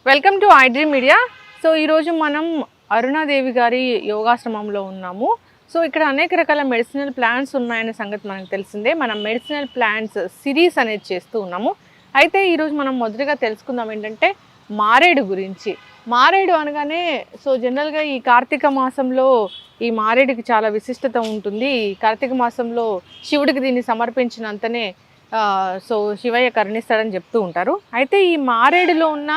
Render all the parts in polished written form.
Welcome to iDream media. So ఈరోజు మనం అరుణాదేవి గారి యోగాశ్రమంలో ఉన్నాము. సో ఇక్కడ అనేక రకాల మెడిసినల్ ప్లాంట్స్ ఉన్నాయనే సంగతి మనకు తెలిసిందే. మనం మెడిసినల్ ప్లాంట్స్ సిరీస్ అనేది చేస్తూ ఉన్నాము. అయితే ఈరోజు మనం మొదటిగా తెలుసుకుందాం ఏంటంటే మారేడు గురించి. మారేడు అనగానే సో జనరల్గా ఈ కార్తీక మాసంలో ఈ మారేడుకి చాలా విశిష్టత ఉంటుంది. ఈ కార్తీక మాసంలో శివుడికి దీన్ని సమర్పించినంతనే సో శివయ్య కరుణిస్తాడని చెప్తూ ఉంటారు. అయితే ఈ మారేడులో ఉన్న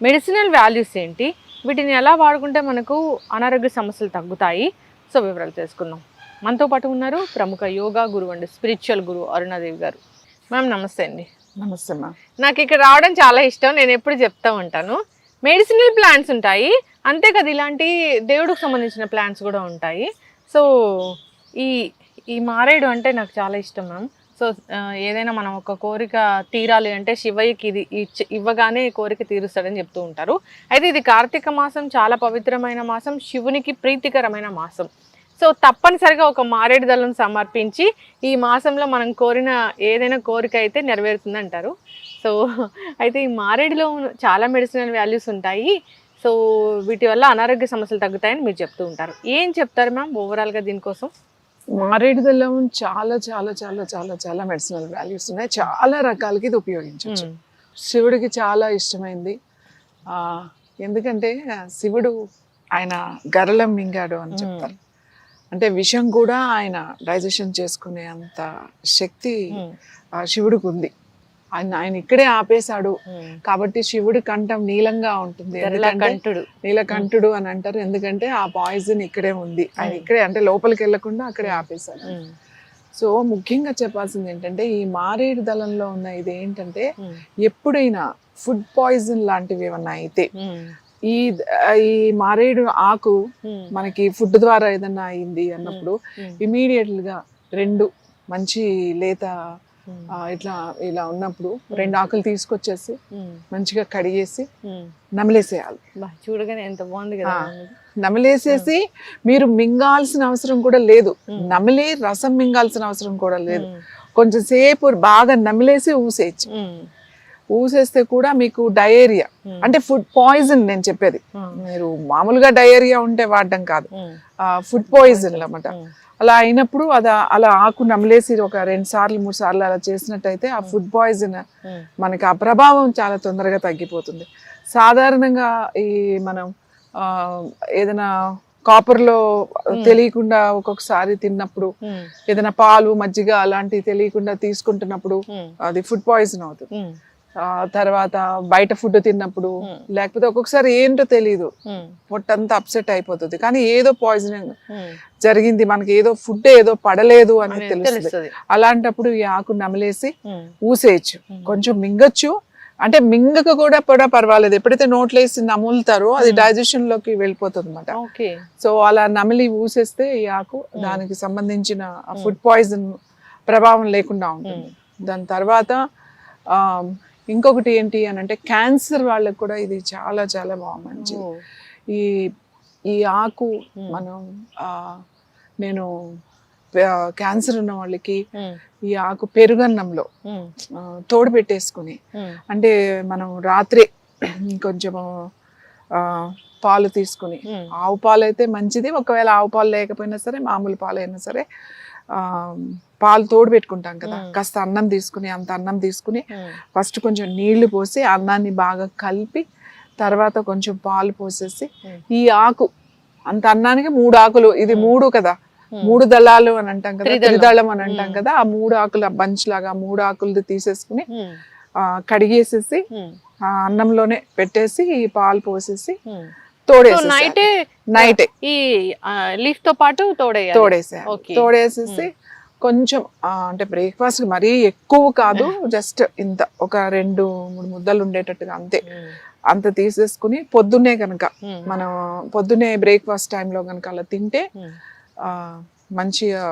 మెడిసినల్ వాల్యూస్ ఏంటి, వీటిని ఎలా వాడుకుంటే మనకు అనారోగ్య సమస్యలు తగ్గుతాయి, సో వివరాలు తెలుసుకుందాం. మనతో పాటు ఉన్నారు ప్రముఖ యోగా గురువు అండి, స్పిరిచువల్ గురువు అరుణాదేవి గారు. మ్యామ్ నమస్తే అండి. నమస్తే మ్యామ్. నాకు ఇక్కడ రావడం చాలా ఇష్టం. నేను ఎప్పుడు చెప్తా ఉంటాను, మెడిసినల్ ప్లాంట్స్ ఉంటాయి, అంతే కదా ఇలాంటి దేవుడికి సంబంధించిన ప్లాంట్స్ కూడా ఉంటాయి. సో ఈ మారేడు అంటే నాకు చాలా ఇష్టం మ్యామ్. సో ఏదైనా మనం ఒక కోరిక తీరాలి అంటే శివయ్యకి ఇది ఇవ్వగానే కోరిక తీరుస్తాడని చెప్తూ ఉంటారు. అయితే ఇది కార్తీక మాసం చాలా పవిత్రమైన మాసం, శివునికి ప్రీతికరమైన మాసం. సో తప్పనిసరిగా ఒక మారేడు దళం సమర్పించి ఈ మాసంలో మనం కోరిన ఏదైనా కోరిక అయితే నెరవేరుతుంది అంటారు. సో అయితే ఈ మారేడులో చాలా మెడిసినల్ వాల్యూస్ ఉంటాయి. సో వీటి వల్ల అనారోగ్య సమస్యలు తగ్గుతాయని మీరు చెప్తూ ఉంటారు. ఏం చెప్తారు మ్యామ్ ఓవరాల్గా దీనికోసం? మారేడు దళం చాలా చాలా చాలా చాలా చాలా మెడిసినల్ వాల్యూస్ ఉన్నాయి. చాలా రకాలకి ఇది ఉపయోగించవచ్చు. శివుడికి చాలా ఇష్టమైంది. ఎందుకంటే శివుడు ఆయన గరళం మింగాడు అని చెప్తారు. అంటే విషం కూడా ఆయన డైజెషన్ చేసుకునే అంత శక్తి శివుడికి ఉంది. ఆయన ఇక్కడే ఆపేశాడు కాబట్టి శివుడి కంఠం నీలంగా ఉంటుంది. నీలకంఠుడు అని అంటారు, ఎందుకంటే ఆ పాయిజన్ ఇక్కడే ఉంది. ఆయన ఇక్కడే అంటే లోపలికి వెళ్లకుండా అక్కడే ఆపేశాడు. సో ముఖ్యంగా చెప్పాల్సింది ఏంటంటే ఈ మారేడు దళంలో ఉన్న ఇది ఏంటంటే ఎప్పుడైనా ఫుడ్ పాయిజన్ లాంటివి ఏమన్నా అయితే ఈ మారేడు ఆకు మనకి ఫుడ్ ద్వారా ఏదన్నా అయింది అన్నప్పుడు ఇమీడియట్ గా 2 మంచి లేత ఇలా ఉన్నప్పుడు 2 ఆకులు తీసుకొచ్చేసి మంచిగా కడిగేసి నమిలేసేయాలి. చూడగానే ఎంత బాగుంది కదా. నమిలేసేసి మీరు మింగాల్సిన అవసరం కూడా లేదు, నమిలే రసం మింగాల్సిన అవసరం కూడా లేదు. కొంచెం సేపు బాగా నమిలేసి ఊసేయచ్చు. ఊసేస్తే కూడా మీకు డయేరియా అంటే ఫుడ్ పాయిజన్ నేను చెప్పేది, మీరు మామూలుగా డయేరియా ఉంటే వాడడం కాదు, ఫుడ్ పాయిజన్ అన్నమాట. అలా అయినప్పుడు అలా ఆకు నమిలేసి ఒక 2 సార్లు 3 సార్లు అలా చేసినట్టయితే ఆ ఫుడ్ పాయిజన్ మనకి ఆ ప్రభావం చాలా తొందరగా తగ్గిపోతుంది. సాధారణంగా ఈ మనం ఏదైనా కాపర్లో తెలియకుండా ఒక్కొక్కసారి తిన్నప్పుడు, ఏదైనా పాలు మజ్జిగ అలాంటివి తెలియకుండా తీసుకుంటున్నప్పుడు అది ఫుడ్ పాయిజన్ అవుతుంది. తర్వాత బయట ఫుడ్ తిన్నప్పుడు, లేకపోతే ఒక్కొక్కసారి ఏంటో తెలియదు, పొట్టంతా అప్సెట్ అయిపోతుంది, కానీ ఏదో పాయిజనింగ్ జరిగింది, మనకి ఏదో ఫుడ్ ఏదో పడలేదు అనేది తెలుస్తుంది. అలాంటప్పుడు ఈ ఆకు నమిలేసి ఊసేయచ్చు. కొంచెం మింగచ్చు, అంటే మింగక కూడా పర్వాలేదు, ఎప్పుడైతే నోట్లో వేసి నములుతారో అది డైజెషన్ లోకి వెళ్ళిపోతుంది అనమాట. సో అలా నమిలి ఊసేస్తే ఈ ఆకు దానికి సంబంధించిన ఫుడ్ పాయిజన్ ప్రభావం లేకుండా ఉంటుంది. దాని తర్వాత ఇంకొకటి ఏంటి అని అంటే క్యాన్సర్ వాళ్ళకి కూడా ఇది చాలా చాలా బాగా మంచిది. ఈ ఆకు మనం నేను క్యాన్సర్ ఉన్న వాళ్ళకి ఈ ఆకు పెరుగన్నంలో తోడు పెట్టేసుకుని, అంటే మనం రాత్రి కొంచెము పాలు తీసుకుని, ఆవు పాలు అయితే మంచిది, ఒకవేళ ఆవు పాలు లేకపోయినా సరే మామూలు పాలు అయినా సరే పాలు తోడు పెట్టుకుంటాం కదా, కాస్త అన్నం తీసుకుని, అంత అన్నం తీసుకుని ఫస్ట్ కొంచెం నీళ్లు పోసి అన్నాన్ని బాగా కలిపి తర్వాత కొంచెం పాలు పోసేసి ఈ ఆకు అంత అన్నానికి 3 ఆకులు, ఇది 3 కదా, 3 దళాలు అని అంటాం కదా, త్రిదళం అని అంటాం కదా, ఆ 3 ఆకుల బంచ్ లాగా 3 ఆకులు తీసేసుకుని కడిగేసేసి ఆ అన్నంలోనే పెట్టేసి ఈ పాలు పోసేసి నైటే ఈ లీఫ్ తో పాటు తోడేసేసి కొంచెం అంటే బ్రేక్ఫాస్ట్ మరీ ఎక్కువ కాదు, జస్ట్ ఇంత ఒక 2-3 ముద్దలు ఉండేటట్టుగా అంతే, అంత తీసేసుకుని పొద్దున్నే కనుక మనం పొద్దున్నే బ్రేక్ఫాస్ట్ టైంలో కనుక అలా తింటే మంచిగా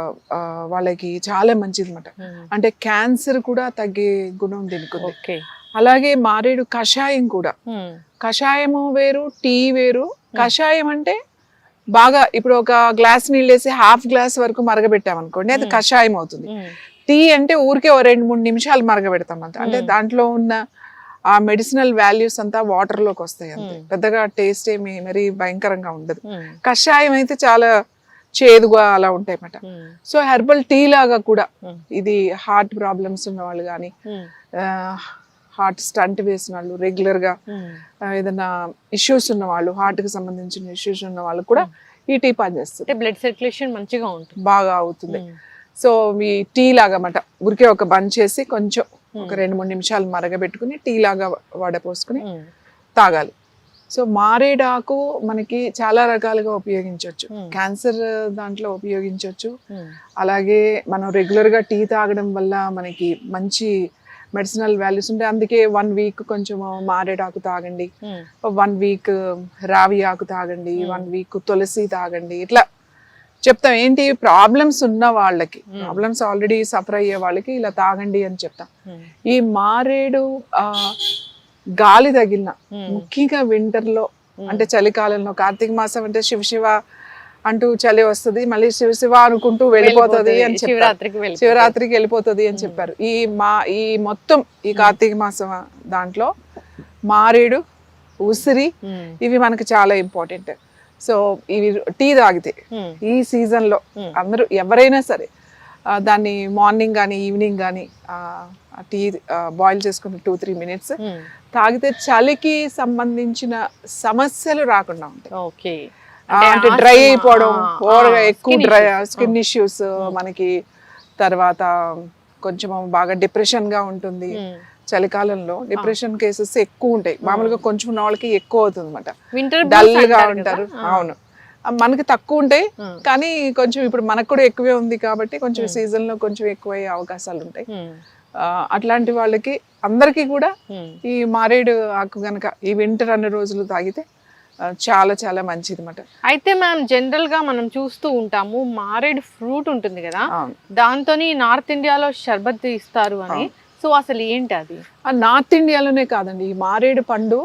వాళ్ళకి చాలా మంచిది అనమాట. అంటే క్యాన్సర్ కూడా తగ్గే గుణం దీనికి ఉంది. అలాగే మారేడు కషాయం కూడా, కషాయము వేరు టీ వేరు. కషాయం అంటే బాగా ఇప్పుడు ఒక గ్లాస్ నీళ్ళు వేసి 1/2 గ్లాస్ వరకు మరగబెట్టామనుకోండి, అది కషాయం అవుతుంది. టీ అంటే ఊరికే 2-3 నిమిషాలు మరగబెడతాం అంతే. అంటే దాంట్లో ఉన్న ఆ మెడిసినల్ వాల్యూస్ అంతా వాటర్ లోకి వస్తాయి అంతే. పెద్దగా టేస్ట్ ఏమి మరీ భయంకరంగా ఉండదు. కషాయం అయితే చాలా చేదుగా అలా ఉంటాయి అన్నమాట. సో హెర్బల్ టీ లాగా కూడా ఇది హార్ట్ ప్రాబ్లమ్స్ ఉన్న వాళ్ళు కానీ, హార్ట్ స్టంట్ వేసిన వాళ్ళు, రెగ్యులర్ గా ఏదైనా ఇష్యూస్ ఉన్న వాళ్ళు, హార్ట్ కి సంబంధించిన ఇష్యూస్ ఉన్న వాళ్ళు కూడా ఈ టీ పనిచేస్తుంది. బ్లడ్ సర్క్యులేషన్ మంచిగా ఉంటుంది, బాగా అవుతుంది. సో మీ టీ లాగా అన్నమాట. ఊరికే ఒక బంచ్ చేసి కొంచెం ఒక 2-3 నిమిషాలు మరగబెట్టుకుని టీ లాగా వడపోసుకుని తాగాలి. సో మారేడాకు మనకి చాలా రకాలుగా ఉపయోగించవచ్చు. క్యాన్సర్ దాంట్లో ఉపయోగించవచ్చు. అలాగే మనం రెగ్యులర్ గా టీ తాగడం వల్ల మనకి మంచి మెడిసినల్ వాల్యూస్ ఉంటాయి. అందుకే 1 వీక్ కొంచెం మారేడాకు తాగండి, 1 వీక్ రావి ఆకు తాగండి, 1 వీక్ తులసి తాగండి, ఇట్లా చెప్తాం. ఏంటి ప్రాబ్లమ్స్ ఉన్న వాళ్ళకి, ప్రాబ్లమ్స్ ఆల్రెడీ సఫర్ అయ్యే వాళ్ళకి ఇలా తాగండి అని చెప్తాం. ఈ మారేడు గాలి తగిలిన, ముఖ్యంగా వింటర్ లో అంటే చలికాలంలో, కార్తీక మాసం అంటే శివ అంటూ చలి వస్తుంది, మళ్ళీ శివ అనుకుంటూ వెళ్ళిపోతుంది అని చెప్పారు. శివరాత్రికి వెళ్ళిపోతుంది అని చెప్పారు. ఈ మొత్తం ఈ కార్తీక మాసం దాంట్లో మారేడు, ఉసిరి ఇవి మనకి చాలా ఇంపార్టెంట్. సో ఇవి టీ తాగితే ఈ సీజన్ లో అందరూ ఎవరైనా సరే దాన్ని మార్నింగ్ కానీ ఈవినింగ్ కానీ టీ బాయిల్ చేసుకుని 2-3 మినిట్స్ తాగితే చలికి సంబంధించిన సమస్యలు రాకుండా ఉంటాయి. ఓకే, అంటే డ్రై అయిపోవడం, ఓవర్గా ఎక్కువ డ్రై స్కిన్ ఇష్యూస్ మనకి, తర్వాత కొంచెం బాగా డిప్రెషన్ గా ఉంటుంది. చలికాలంలో డిప్రెషన్ కేసెస్ ఎక్కువ ఉంటాయి. మామూలుగా కొంచెం ఉన్న వాళ్ళకి ఎక్కువ అవుతుంది అన్నమాట, డల్ గా ఉంటారు. అవును, మనకి తక్కువ ఉంటాయి కానీ కొంచెం ఇప్పుడు మనకు కూడా ఎక్కువే ఉంది కాబట్టి కొంచెం సీజన్ లో కొంచెం ఎక్కువ అయ్యే అవకాశాలు ఉంటాయి. అట్లాంటి వాళ్ళకి అందరికీ కూడా ఈ మారేడు ఆకు గనక ఈ వింటర్ అన్ని రోజులు తాగితే చాలా చాలా మంచిది అన్నమాట. అయితే మ్యామ్ జనరల్ గా మనం చూస్తూ ఉంటాము మారేడు ఫ్రూట్ ఉంటుంది కదా, దాంతో నార్త్ ఇండియాలో షర్బత్ ఇస్తారు అని. సో అసలు ఏంటి అది? నార్త్ ఇండియాలోనే కాదండి, ఈ మారేడు పండు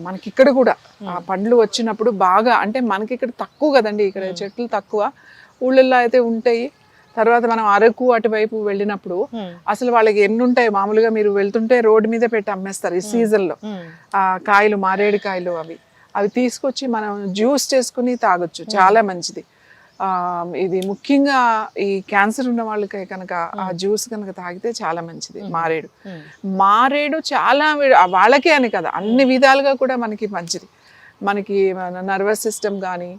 మనకి ఇక్కడ కూడా ఆ పండ్లు వచ్చినప్పుడు బాగా, అంటే మనకి ఇక్కడ తక్కువ కదండి, ఇక్కడ చెట్లు తక్కువ, ఊళ్ళల్లో అయితే ఉంటాయి. తర్వాత మనం అరకు అటువైపు వెళ్ళినప్పుడు అసలు వాళ్ళకి ఎన్ని ఉంటాయి, మామూలుగా మీరు వెళ్తుంటే రోడ్డు మీద పెట్టి అమ్మేస్తారు ఈ సీజన్ లో. ఆ కాయలు, మారేడు కాయలు అవి తీసుకొచ్చి మనం జ్యూస్ చేసుకుని తాగొచ్చు, చాలా మంచిది. ఇది ముఖ్యంగా ఈ క్యాన్సర్ ఉన్న వాళ్ళకి కనుక ఆ జ్యూస్ కనుక తాగితే చాలా మంచిది. మారేడు చాలా వాళ్ళకే అని కదా, అన్ని విధాలుగా కూడా మనకి మంచిది. మనకి నర్వస్ సిస్టమ్ కానీ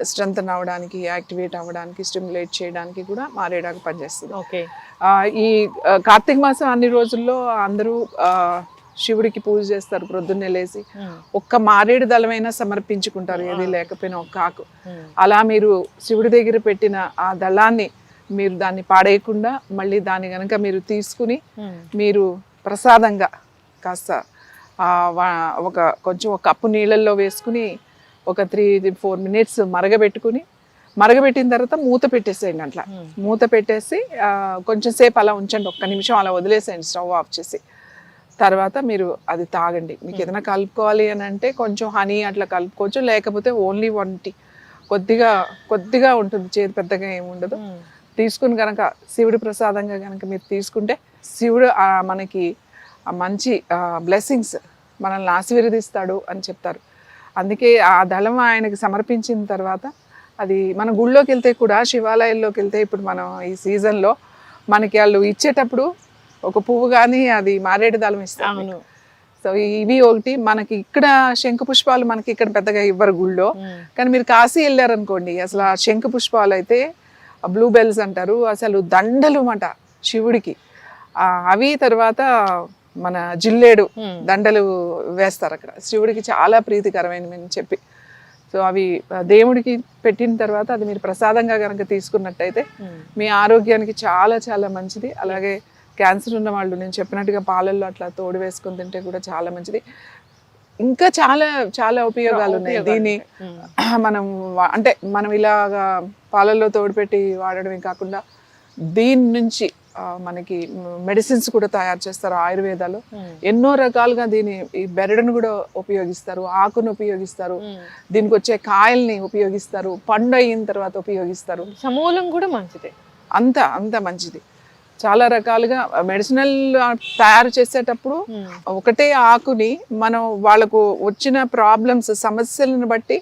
స్ట్రెంథన్ అవ్వడానికి, యాక్టివేట్ అవ్వడానికి, స్టిమ్యులేట్ చేయడానికి కూడా మారేడాకు పనిచేస్తుంది. ఈ కార్తీక మాసం అన్ని రోజుల్లో అందరూ శివుడికి పూజ చేస్తారు. ప్రొద్దున్నే లేసి ఒక్క మారేడు దళమైనా సమర్పించుకుంటారు, ఏది లేకపోయినా ఒక్క ఆకు. అలా మీరు శివుడి దగ్గర పెట్టిన ఆ దళాన్ని మీరు దాన్ని పాడేయకుండా మళ్ళీ దాన్ని గనక మీరు తీసుకుని మీరు ప్రసాదంగా కాస్త కొంచెం ఒక కప్పు నీళ్ళల్లో వేసుకుని ఒక 3-4 మినిట్స్ మరగబెట్టిన తర్వాత మూత పెట్టేసేయండి. అట్లా మూత పెట్టేసి కొంచెం సేపు అలా ఉంచండి, 1 నిమిషం అలా వదిలేసేయండి స్టవ్ ఆఫ్ చేసి. తర్వాత మీరు అది తాగండి. మీకు ఏదైనా కలుపుకోవాలి అని అంటే కొంచెం హనీ అట్లా కలుపుకోవచ్చు, లేకపోతే ఓన్లీ 1 టీ కొద్దిగా ఉంటుంది, చేదు పెద్దగా ఏమి ఉండదు. తీసుకుని కనుక శివుడి ప్రసాదంగా కనుక మీరు తీసుకుంటే శివుడు మనకి మంచి బ్లెస్సింగ్స్ మనల్ని ఆశీర్వదిస్తాడు అని చెప్తారు. అందుకే ఆ దళం ఆయనకి సమర్పించిన తర్వాత అది మన గుళ్ళోకి వెళ్తే కూడా, శివాలయాల్లోకి వెళ్తే ఇప్పుడు మనం ఈ సీజన్లో మనకి వాళ్ళు ఇచ్చేటప్పుడు ఒక పువ్వు కానీ అది మారేడు దళం ఇస్తాము. సో ఇవి ఒకటి. మనకి ఇక్కడ శంకు పుష్పాలు మనకి ఇక్కడ పెద్దగా ఇవ్వరు గుళ్ళో, కానీ మీరు కాశీ వెళ్ళారనుకోండి అసలు ఆ శంకు పుష్పాలు అయితే బ్లూ బెల్స్ అంటారు, అసలు దండలు అన్నమాట శివుడికి. అవి తర్వాత మన జిల్లేడు దండలు వేస్తారు అక్కడ, శివుడికి చాలా ప్రీతికరమైనవి చెప్పి. సో అవి దేవుడికి పెట్టిన తర్వాత అది మీరు ప్రసాదంగా కనుక తీసుకున్నట్టయితే మీ ఆరోగ్యానికి చాలా చాలా మంచిది. అలాగే క్యాన్సర్ ఉన్న వాళ్ళు నేను చెప్పినట్టుగా పాలల్లో అట్లా తోడు వేసుకొని తింటే కూడా చాలా మంచిది. ఇంకా చాలా చాలా ఉపయోగాలు ఉన్నాయి దీన్ని. మనం ఇలాగా పాలల్లో తోడు పెట్టి వాడడమే కాకుండా దీని నుంచి మనకి మెడిసిన్స్ కూడా తయారు చేస్తారు ఆయుర్వేదాలు. ఎన్నో రకాలుగా ఈ బెరడును కూడా ఉపయోగిస్తారు, ఆకును ఉపయోగిస్తారు, దీనికి వచ్చే కాయల్ని ఉపయోగిస్తారు, పండు అయిన తర్వాత ఉపయోగిస్తారు. సమూలం కూడా మంచిదే. అంత అంత మంచిది. చాలా రకాలుగా మెడిసినల్ తయారు చేసేటప్పుడు ఒకటే ఆకుని మనం వాళ్ళకు వచ్చిన ప్రాబ్లమ్స్ సమస్యలను బట్టి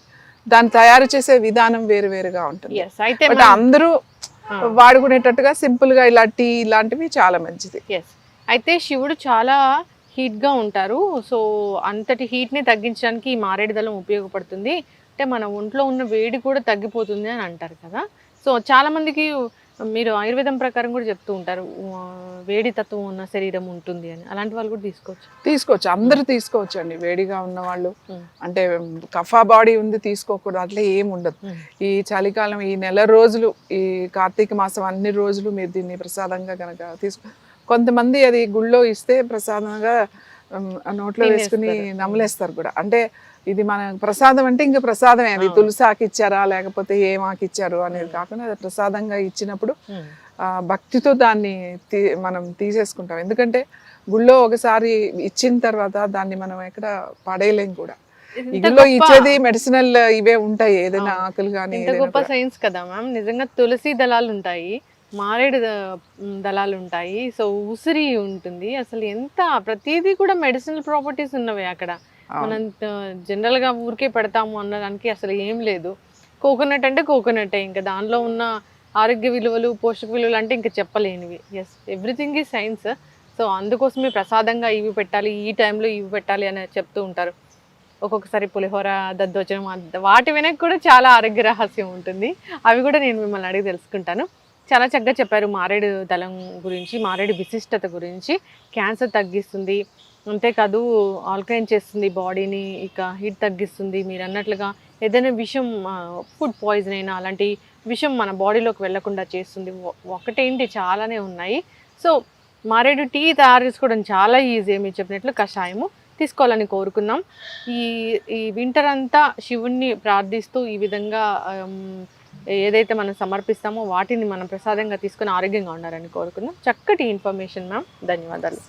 దాన్ని తయారు చేసే విధానం వేరువేరుగా ఉంటుంది. Yes, అయితే బట్ అందరూ వాడుకునేటట్టుగా సింపుల్ గా ఇలా టీ ఇలాంటివి చాలా మంచిది. ఎస్, అయితే శివుడు చాలా హీట్గా ఉంటారు. సో అంతటి హీట్ని తగ్గించడానికి ఈ మారేడు దళం ఉపయోగపడుతుంది. అంటే మన ఒంట్లో ఉన్న వేడి కూడా తగ్గిపోతుంది అని అంటారు కదా. సో చాలా మందికి మీరు ఆయుర్వేదం ప్రకారం కూడా చెప్తూ ఉంటారు వేడి తత్వం ఉన్న శరీరం ఉంటుంది అని. అలాంటి వాళ్ళు కూడా తీసుకోవచ్చు, అందరూ తీసుకోవచ్చు అండి. వేడిగా ఉన్న వాళ్ళు అంటే కఫా బాడీ ఉంది తీసుకోకూడదు అట్లా ఏం ఉండదు. ఈ చలికాలం ఈ నెల రోజులు ఈ కార్తీక మాసం అన్ని రోజులు మీరు దీన్ని ప్రసాదంగా కనుక కొంతమంది అది గుళ్ళో ఇస్తే ప్రసాదంగా నోట్లో వేసుకుని నమలేస్తారు కూడా. అంటే ఇది మన ప్రసాదం అంటే ఇంకా ప్రసాదమే, అది తులసాకి ఇచ్చారా లేకపోతే ఏం ఆకి ఇచ్చారు అనేది కాకుండా అది ప్రసాదంగా ఇచ్చినప్పుడు భక్తితో దాన్ని మనం తీసేసుకుంటాం. ఎందుకంటే గుళ్ళో ఒకసారి ఇచ్చిన తర్వాత దాన్ని మనం ఎక్కడ పడేయలేం కూడా. గుళ్ళో ఇచ్చేది మెడిసినల్ ఇవే ఉంటాయి, ఏదైనా ఆకులు కానీ. గొప్ప సైన్స్ కదా మ్యామ్. నిజంగా తులసి దళాలు ఉంటాయి, మారేడు దళాలు ఉంటాయి, సో ఉసిరి ఉంటుంది. అసలు ఎంత ప్రతిదీ కూడా మెడిసినల్ ప్రాపర్టీస్ ఉన్నవి అక్కడ. మనం జనరల్గా ఊరికే పెడతాము అనడానికి అసలు ఏం లేదు. కోకోనట్ అంటే కోకోనటే, ఇంకా దానిలో ఉన్న ఆరోగ్య విలువలు పోషక విలువలు అంటే ఇంకా చెప్పలేనివి. ఎస్, ఎవ్రీథింగ్ ఈ సైన్స్. సో అందుకోసమే ప్రసాదంగా ఇవి పెట్టాలి, ఈ టైంలో ఇవి పెట్టాలి అని చెప్తూ ఉంటారు. ఒక్కొక్కసారి పులిహోర దద్దోజనం వాటి వెనక కూడా చాలా ఆరోగ్య రహస్యం ఉంటుంది. అవి కూడా నేను మిమ్మల్ని అడిగి తెలుసుకుంటాను. చాలా చక్కగా చెప్పారు మారేడు దళం గురించి, మారేడు విశిష్టత గురించి. క్యాన్సర్ తగ్గిస్తుంది, అంతేకాదు ఆల్కలైన్ చేస్తుంది బాడీని, ఇక హీట్ తగ్గిస్తుంది. మీరు అన్నట్లుగా ఏదైనా విషం ఫుడ్ పాయిజన్ అయినా అలాంటి విషం మన బాడీలోకి వెళ్లకుండా చేస్తుంది. ఒకటేంటి చాలానే ఉన్నాయి. సో మారేడు టీ తయారు చేసుకోవడం చాలా ఈజీ. మీరు చెప్పినట్లు కషాయము తీసుకోవాలని కోరుకున్నాం. ఈ వింటర్ అంతా శివుణ్ణి ప్రార్థిస్తూ ఈ విధంగా ఏదైతే మనం సమర్పిస్తామో వాటిని మనం ప్రసాదంగా తీసుకుని ఆరోగ్యంగా ఉండాలని కోరుకుందాం. చక్కటి ఇన్ఫర్మేషన్ మ్యామ్, ధన్యవాదాలు.